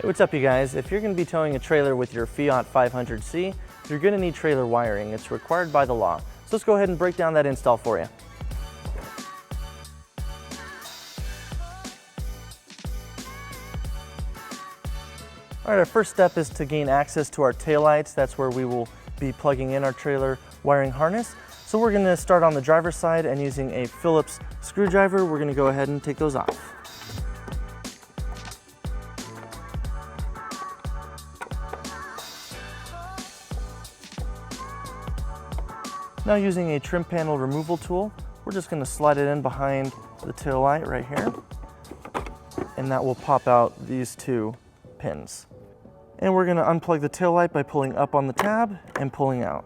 Hey, what's up you guys? If you're going to be towing a trailer with your Fiat 500c, you're going to need trailer wiring. It's required by the law. So let's go ahead and break down that install for you. All right, our first step is to gain access to our taillights. That's where we will be plugging in our trailer wiring harness. So we're going to start on the driver's side, and using a Phillips screwdriver, we're going to go ahead and take those off. Now, using a trim panel removal tool, we're just going to slide it in behind the tail light right here, and that will pop out these two pins. And we're going to unplug the tail light by pulling up on the tab and pulling out.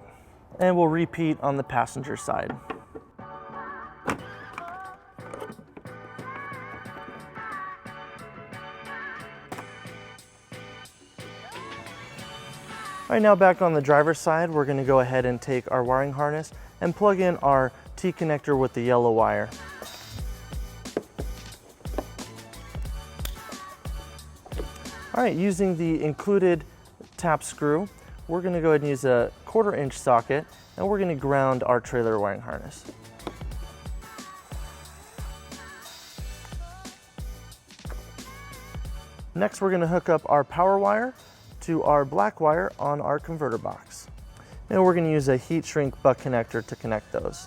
And we'll repeat on the passenger side. All right, now back on the driver's side, we're going to go ahead and take our wiring harness and plug in our T-connector with the yellow wire. All right, using the included tap screw, we're going to go ahead and use a 1/4 inch socket, and we're going to ground our trailer wiring harness. Next, we're going to hook up our power wire to our black wire on our converter box. And we're going to use a heat shrink butt connector to connect those.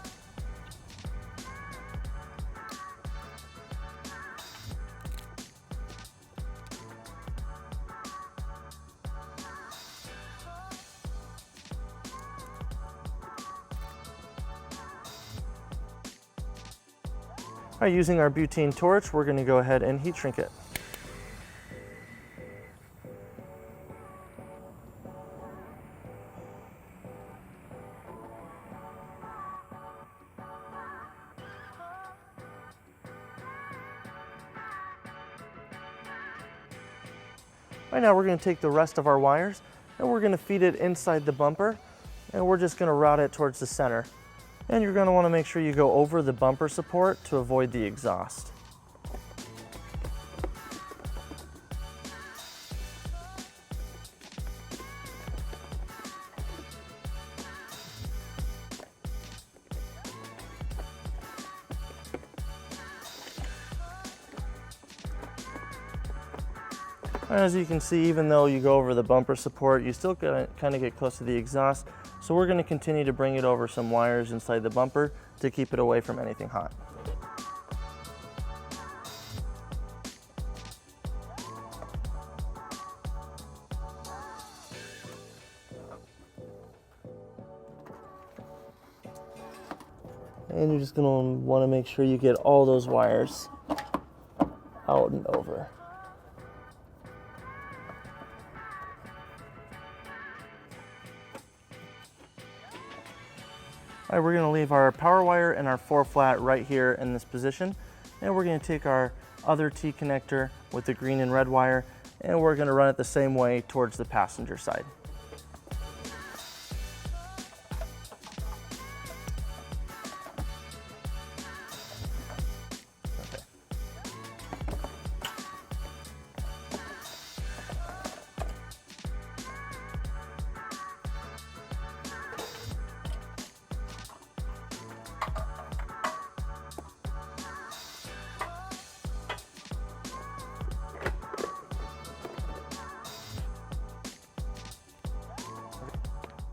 All right, using our butane torch, we're going to go ahead and heat shrink it. Right now, we're going to take the rest of our wires and we're going to feed it inside the bumper, and we're just going to route it towards the center. And you're going to want to make sure you go over the bumper support to avoid the exhaust. As you can see, even though you go over the bumper support, you still kind of get close to the exhaust. So we're going to continue to bring it over some wires inside the bumper to keep it away from anything hot. And you're just going to want to make sure you get all those wires out and over. All right, we're going to leave our power wire and our 4-flat right here in this position, and we're going to take our other T connector with the green and red wire, and we're going to run it the same way towards the passenger side.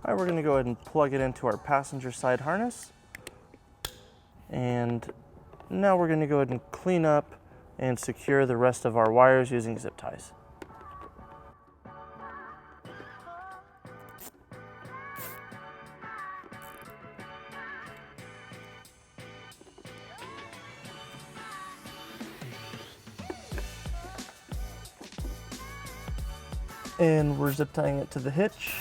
All right, we're going to go ahead and plug it into our passenger side harness. And now we're going to go ahead and clean up and secure the rest of our wires using zip ties. And we're zip tying it to the hitch.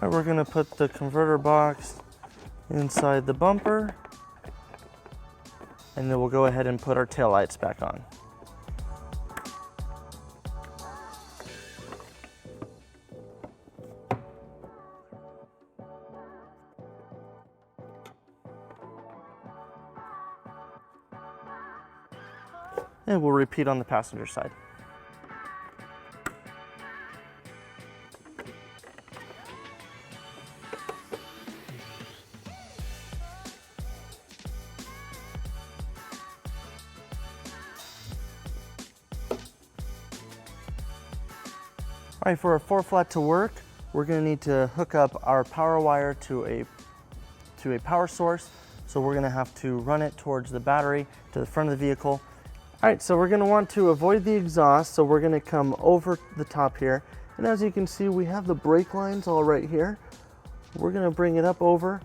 All right, we're gonna put the converter box inside the bumper, and then we'll go ahead and put our taillights back on. And we'll repeat on the passenger side. All right, for our 4-flat to work, we're gonna need to hook up our power wire to a power source. So we're gonna have to run it towards the battery to the front of the vehicle. All right, so we're gonna want to avoid the exhaust. So we're gonna come over the top here. And as you can see, we have the brake lines all right here. We're gonna bring it up over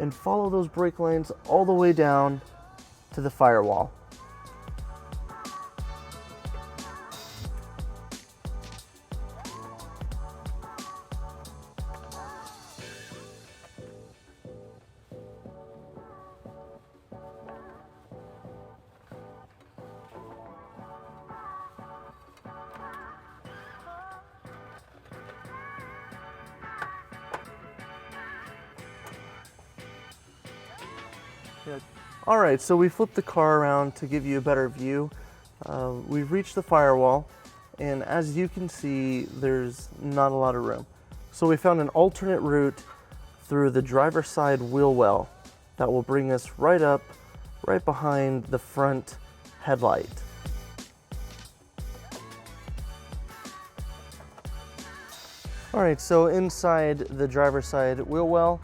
and follow those brake lines all the way down to the firewall. All right, so we flipped the car around to give you a better view. We've reached the firewall, and as you can see, there's not a lot of room. So we found an alternate route through the driver's side wheel well that will bring us right up, right behind the front headlight. All right, so inside the driver's side wheel well,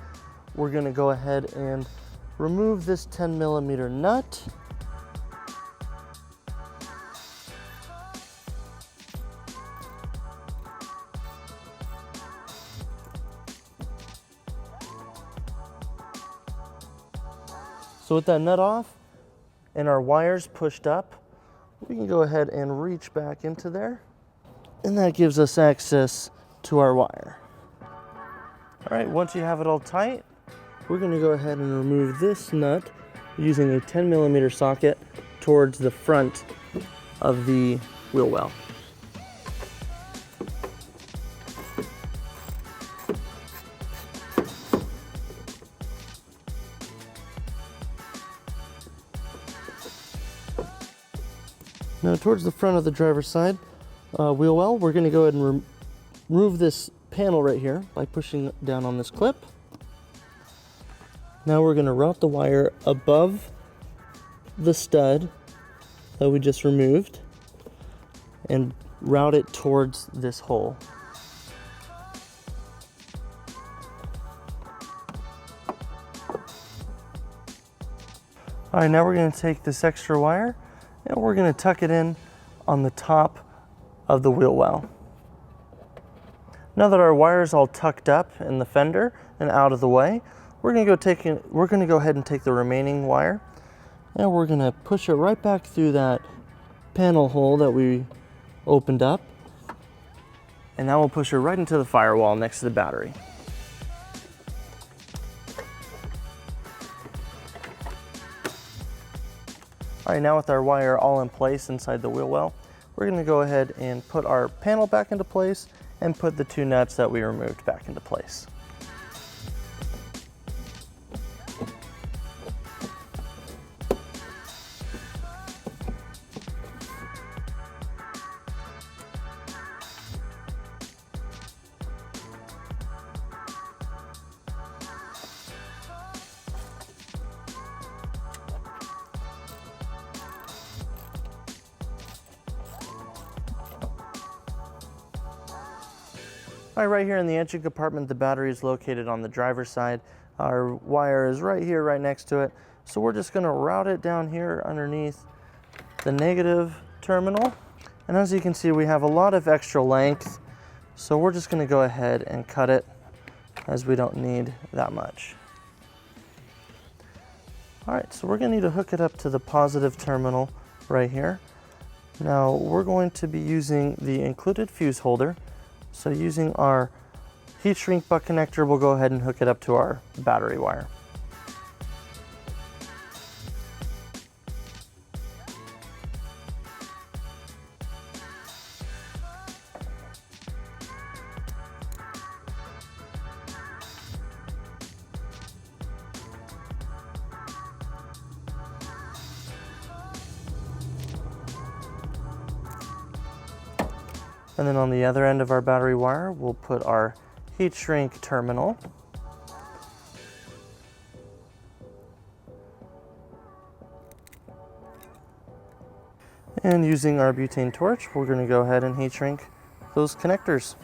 we're gonna go ahead and remove this 10mm nut. So with that nut off and our wires pushed up, we can go ahead and reach back into there, and that gives us access to our wire. All right, once you have it all tight, we're gonna go ahead and remove this nut using a 10mm socket towards the front of the wheel well. Now towards the front of the driver's side wheel well, we're gonna go ahead and remove this panel right here by pushing down on this clip. Now we're going to route the wire above the stud that we just removed and route it towards this hole. All right, now we're going to take this extra wire and we're going to tuck it in on the top of the wheel well. Now that our wire is all tucked up in the fender and out of the way, we're going to go ahead and take the remaining wire and we're going to push it right back through that panel hole that we opened up, and that will push it right into the firewall next to the battery. All right, now with our wire all in place inside the wheel well, we're going to go ahead and put our panel back into place and put the 2 nuts that we removed back into place. All right, right here in the engine compartment, the battery is located on the driver's side. Our wire is right here, right next to it. So we're just gonna route it down here underneath the negative terminal. And as you can see, we have a lot of extra length. So we're just gonna go ahead and cut it, as we don't need that much. All right, so we're gonna need to hook it up to the positive terminal right here. Now we're going to be using the included fuse holder. So using our heat shrink butt connector, we'll go ahead and hook it up to our battery wire. And then on the other end of our battery wire, we'll put our heat shrink terminal. And using our butane torch, we're going to go ahead and heat shrink those connectors.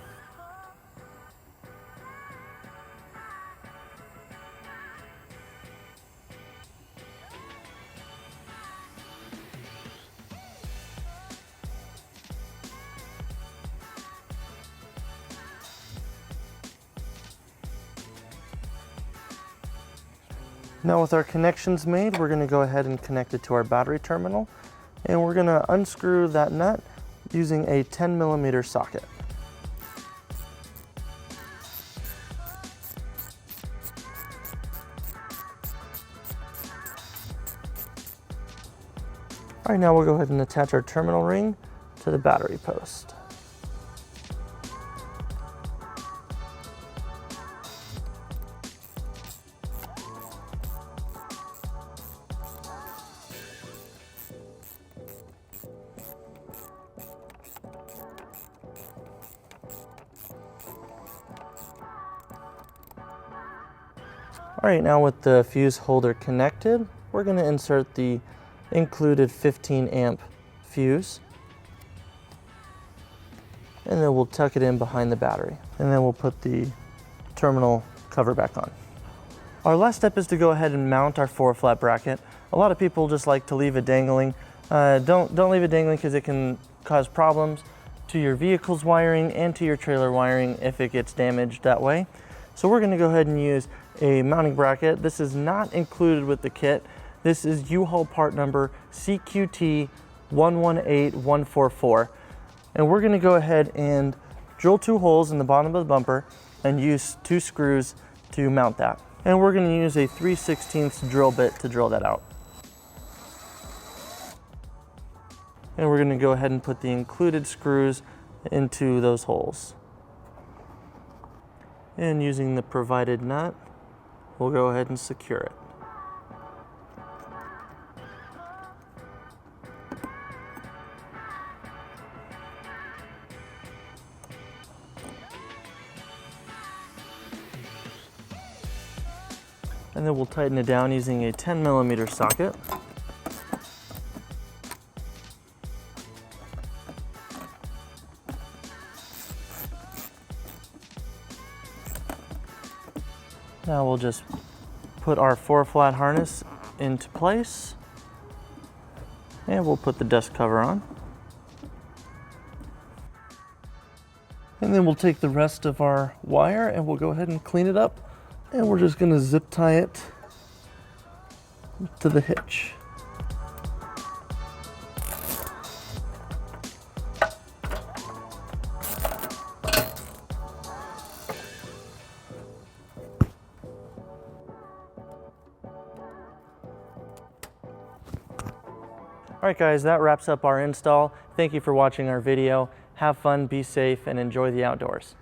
Now with our connections made, we're going to go ahead and connect it to our battery terminal, and we're going to unscrew that nut using a 10mm socket. All right, now we'll go ahead and attach our terminal ring to the battery post. All right, now with the fuse holder connected, we're going to insert the included 15 amp fuse, and then we'll tuck it in behind the battery, and then we'll put the terminal cover back on. Our last step is to go ahead and mount our 4-flat bracket. A lot of people just like to leave it dangling. Don't leave it dangling because it can cause problems to your vehicle's wiring and to your trailer wiring if it gets damaged that way. So we're going to go ahead and use a mounting bracket. This is not included with the kit. This is U-Haul part number CQT 118144. And we're going to go ahead and drill 2 holes in the bottom of the bumper and use 2 screws to mount that. And we're going to use a 3/16 drill bit to drill that out. And we're going to go ahead and put the included screws into those holes. And using the provided nut, we'll go ahead and secure it. And then we'll tighten it down using a 10mm socket. Now we'll just put our 4-flat harness into place, and we'll put the dust cover on. And then we'll take the rest of our wire and we'll go ahead and clean it up, and we're just going to zip tie it to the hitch. All right guys, that wraps up our install. Thank you for watching our video. Have fun, be safe, and enjoy the outdoors.